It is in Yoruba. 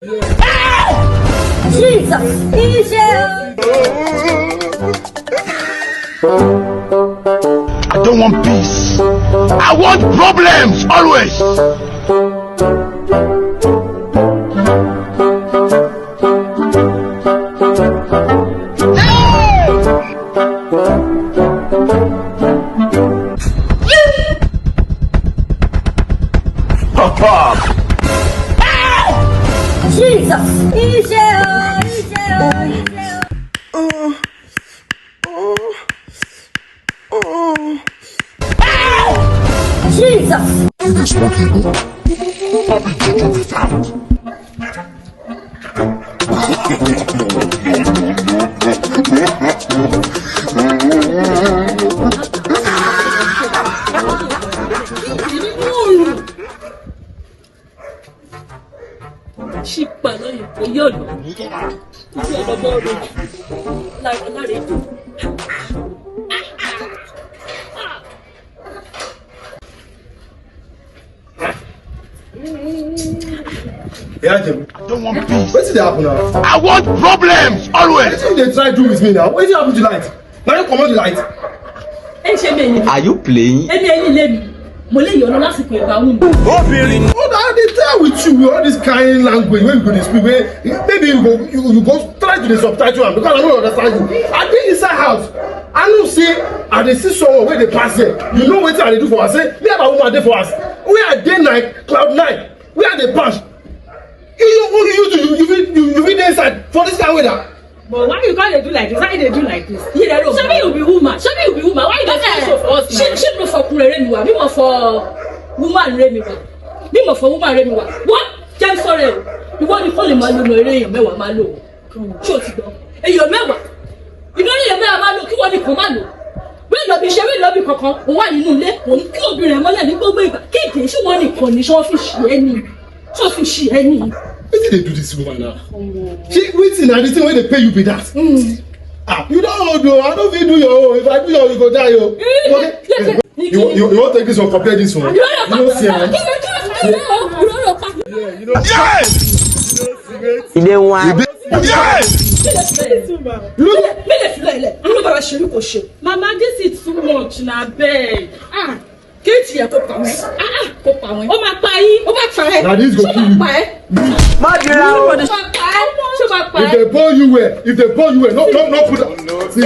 Jesus! I don't want peace. I want problems always. Jesus! Jesus! In this working book, Adeyoju be found. Iya Ijebu. I don't want peace. What did happen now? I want problems always. What did they try to do with me now? What did happen to light? Now you come on the light. Are you playing? What are they tell with you all this kind language when you go to speak? Maybe you go try to the subtitle am because I don't understand you. I dey inside house. I know say I dey see someone wey dey pass here. You know wetin I dey do for us? Say me and my woman dey for us. We are day night, cloud nine. We are dey pass. You fit dey inside for this kind of weather. But why you can't do like this? Why they do like this? Shobi you be woman. Shobi you be woman. Why you don't say so for us now? She no for kurere mi wa. Me mo for woman re mi wa. Me mo for woman re mi wa. What? Jam sorry. You want to call him malu no ere eyan mẹ́wàá ma lo. Ṣó ti gbọ́. Eyan mẹ́wàá. Ibo ni eyan mẹ́wàá ma lo kí wọ́n ní kan ma lo. We lọ bí ṣe we lọ bí kankan. O wà nínú ilé. O kí obìnrin mọ́lẹ̀ ní gbogbo ìgbà. Kéde ṣé wọ́n nìkan ni ṣó fi ṣe ẹ́ ni. Ṣó fi ṣe ẹ́ ni. Wetin dey do this woman now? Wetin na the thing wey dey pay you be that? You don old o. I no fit do your own. If I do your own, you go die o. You wan take this one compare this one? You no see am? Yes! You dey want? Yes! Mama, this is too much na beg. Kéètì ẹ̀ kó pa wọ́n. Kó pa wọ́n. Ó máa pa yín. Ó máa pa ẹ́. Na this go kill you. Má dira o. Ṣé máa pa ẹ́? Ṣé máa pa ẹ́? If they born you well, no put am. See,